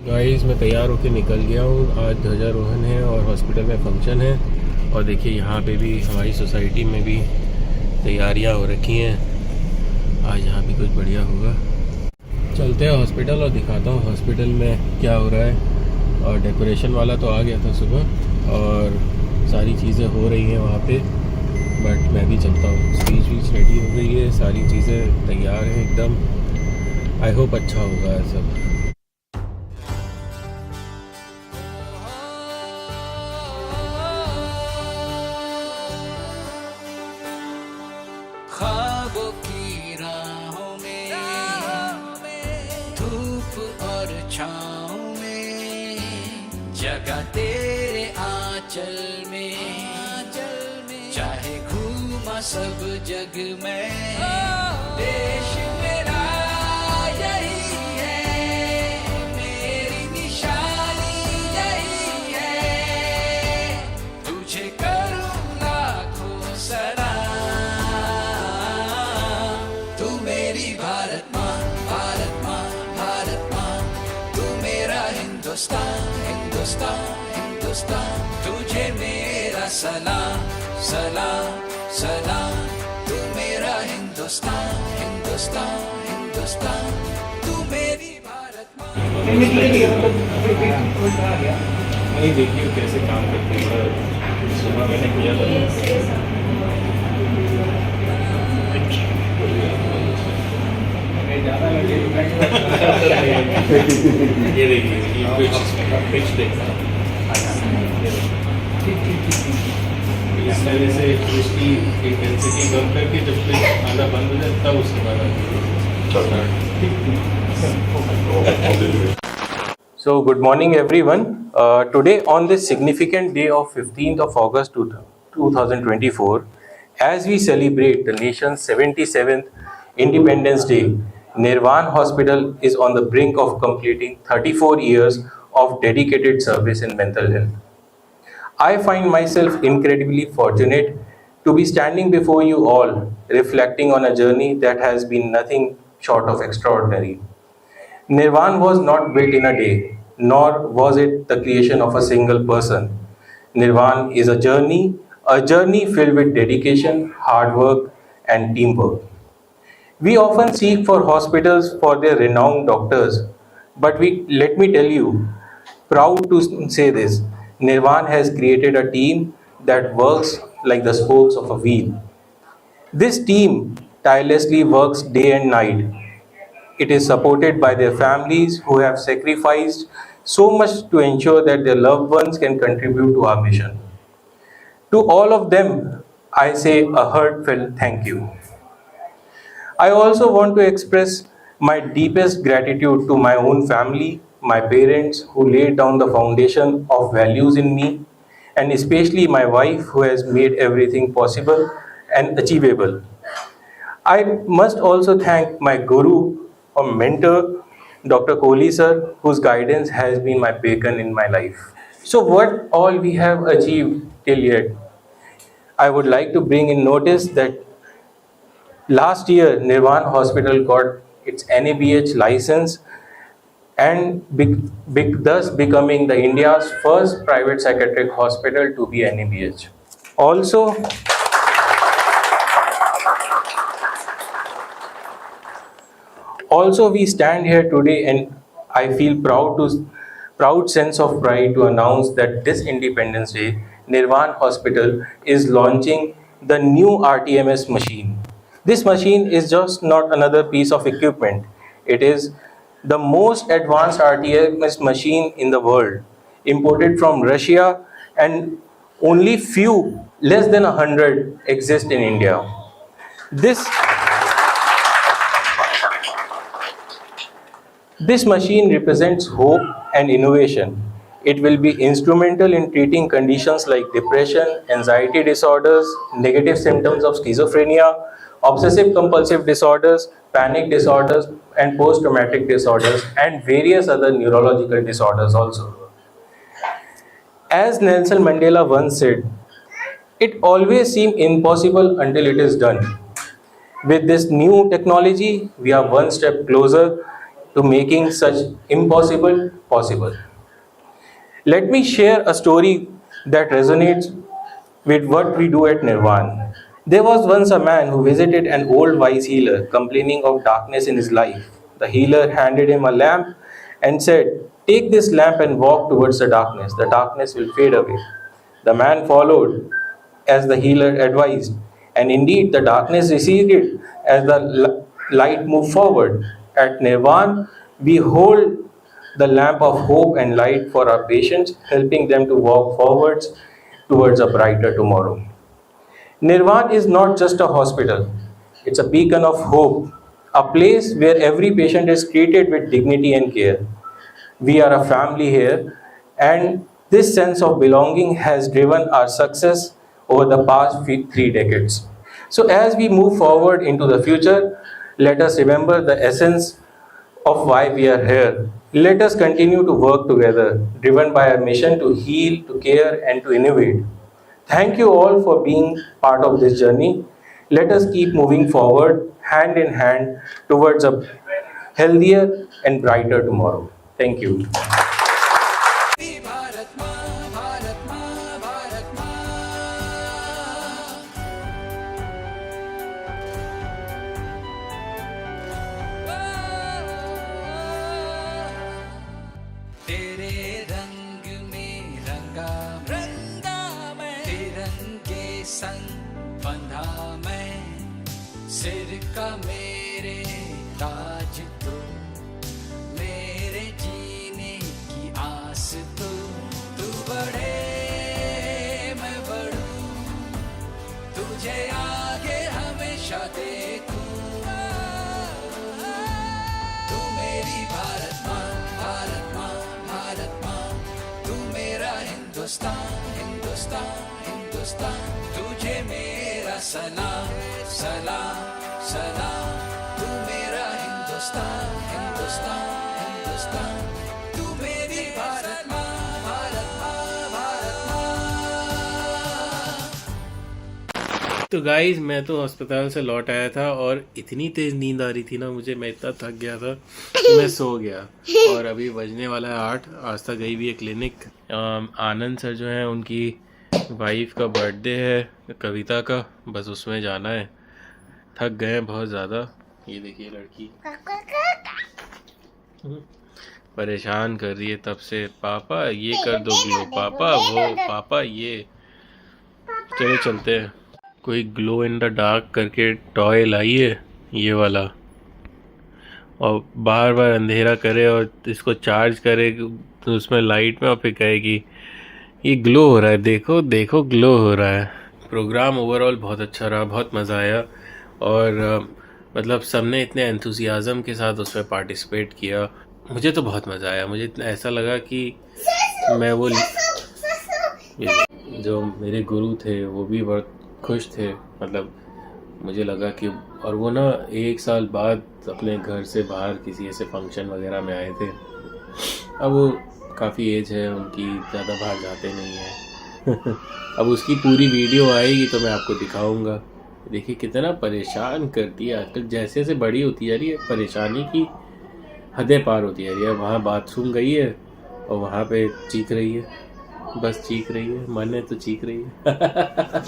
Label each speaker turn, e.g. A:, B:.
A: Guys मैं तैयार होकर निकल गया हूँ। आज ध्वजारोहण है और हॉस्पिटल में फंक्शन है। और देखिए यहाँ पे भी हमारी सोसाइटी में भी तैयारियाँ हो रखी हैं। आज यहाँ भी कुछ बढ़िया होगा। चलते हैं हॉस्पिटल और दिखाता हूँ हॉस्पिटल में क्या हो रहा है। और डेकोरेशन वाला तो आ गया था सुबह और सारी चीज़ें हो रही हैं वहाँ पे। बट मैं भी चलता हूँ। स्पीच वीच रेडी हो गई है, सारी चीज़ें तैयार हैं एकदम। आई होप अच्छा होगा सब।
B: ख्वाबों की राहों में धूप और छाँव में जगह तेरे आंचल में चाहे घूमा सब जग में देश मेरा यही है, मेरी निशानी यही है, तुझे करूँ लाखों सलाम। तू मेरी भारत माँ, भारत माँ, भारत माँ, तू मेरा हिंदुस्तान, हिंदुस्तान, हिंदुस्तान, तुझे मेरा सलाम, सलाम, सलाम। तू मेरा हिंदुस्तान, हिंदुस्तान, हिंदुस्तान, तू मेरी भारत माँ।
A: नहीं देखिए कैसे काम करते हैं सर। सुबह मैंने किया था। ये देखिए पिच देखना इस तरह से उसकी इंटेंसिटी कम करके जब पिच आना बंद हो जाए तब उसके बाद So good morning everyone. Today on this significant day of 15th of August 2024, as we celebrate the nation's 77th Independence Day, Nirvan Hospital is on the brink of completing 34 years of dedicated service in mental health. I find myself incredibly fortunate to be standing before you all, reflecting on a journey that has been nothing short of extraordinary. Nirvan was not built in a day, nor was it the creation of a single person. Nirvan is a journey filled with dedication, hard work, and teamwork. We often seek for hospitals for their renowned doctors, but let me tell you, proud to say this, Nirvan has created a team that works like the spokes of a wheel. This team tirelessly works day and night. It is supported by their families who have sacrificed so much to ensure that their loved ones can contribute to our mission. To all of them, I say a heartfelt thank you. I also want to express my deepest gratitude to my own family, my parents who laid down the foundation of values in me, and especially my wife who has made everything possible and achievable. I must also thank my guru or mentor, Dr. Kohli sir, whose guidance has been my beacon in my life. So what all we have achieved till yet? I would like to bring in notice that last year Nirvan Hospital got its NABH license and thus becoming the India's first private psychiatric hospital to be NABH. Also, we stand here today and I feel proud sense of pride to announce that this Independence Day, Nirvan Hospital is launching the new RTMS machine. This machine is just not another piece of equipment. It is the most advanced RTMS machine in the world, imported from Russia, and only few, less than 100, exist in India. This machine represents hope and innovation. It will be instrumental in treating conditions like depression, anxiety disorders, negative symptoms of schizophrenia, obsessive compulsive disorders, panic disorders, and post-traumatic disorders, and various other neurological disorders also. As Nelson Mandela once said, it always seems impossible until it is done. With this new technology, we are one step closer to making such impossible possible. Let me share a story that resonates with what we do at Nirvan. There was once a man who visited an old wise healer complaining of darkness in his life. The healer handed him a lamp and said, "Take this lamp and walk towards the darkness. The darkness will fade away." The man followed as the healer advised, and indeed the darkness receded as the light moved forward. At Nirvan, we hold the lamp of hope and light for our patients, helping them to walk forwards towards a brighter tomorrow. Nirvan is not just a hospital, it's a beacon of hope, a place where every patient is treated with dignity and care. We are a family here, and this sense of belonging has driven our success over the past 3 decades. So, as we move forward into the future, let us remember the essence of why we are here. Let us continue to work together, driven by a mission to heal, to care, and to innovate. Thank you all for being part of this journey. Let us keep moving forward, hand in hand, towards a healthier and brighter tomorrow. Thank you.
B: Bharat माँ, भारत माँ, भारत माँ। तेरे रंग में रंगा मैं, तिरंगे संग बंधा मैं, सिर का मेरे ताज तू, मेरे जीने की आस तू बढ़े मैं बढ़ूं, तुझे आगे हमेशा देखूं। तू मेरी भारत माँ, भारत माँ, भारत माँ, तू मेरा हिंदुस्तान, हिंदुस्तान, हिंदुस्तान, तुझे मेरा सलाम, सलाम, सलाम। तू मेरा हिंदुस्तान, हिंदुस्तान, हिंदुस्तान, तू मेरी भारत माँ, भारत माँ, भारत माँ।
C: तो गाइज मैं तो अस्पताल से लौट आया था और इतनी तेज नींद आ रही थी ना मुझे, मैं इतना थक गया था कि मैं सो गया। और अभी बजने वाला है 8। आस्था गई हुई है क्लिनिक। आनंद सर जो है उनकी वाइफ का बर्थडे है, कविता का, बस उसमें जाना है। थक गए हैं बहुत ज़्यादा। ये देखिए लड़की परेशान कर रही है तब से, पापा ये कर दो ग्लो, पापा वो, पापा ये। चलो चलते हैं। कोई ग्लो इन द डार्क करके टॉय लाई है ये वाला, और बार बार अंधेरा करे और इसको चार्ज करे तो उसमें लाइट में, और फिर कहेगी ये ग्लो हो रहा है, देखो देखो ग्लो हो रहा है। प्रोग्राम ओवरऑल बहुत अच्छा रहा, बहुत मज़ा आया। और मतलब सबने इतने एंथुसियाज़म के साथ उसमें पार्टिसिपेट किया। मुझे तो बहुत मज़ा आया। मुझे इतना ऐसा लगा कि मैं वो जो मेरे गुरु थे वो भी बहुत खुश थे। मतलब मुझे लगा कि, और वो ना 1 साल बाद अपने घर से बाहर किसी ऐसे फंक्शन वगैरह में आए थे। अब वो काफ़ी एज है उनकी, ज़्यादा बाहर जाते नहीं हैं। अब उसकी पूरी वीडियो आएगी तो मैं आपको दिखाऊंगा। देखिए कितना परेशान करती है आजकल, जैसे जैसे बड़ी होती जा रही है परेशानी की हदें पार होती जा रही है। वहाँ बाथरूम गई है और वहाँ पे चीख रही है, बस चीख रही है, मन है तो चीख रही है।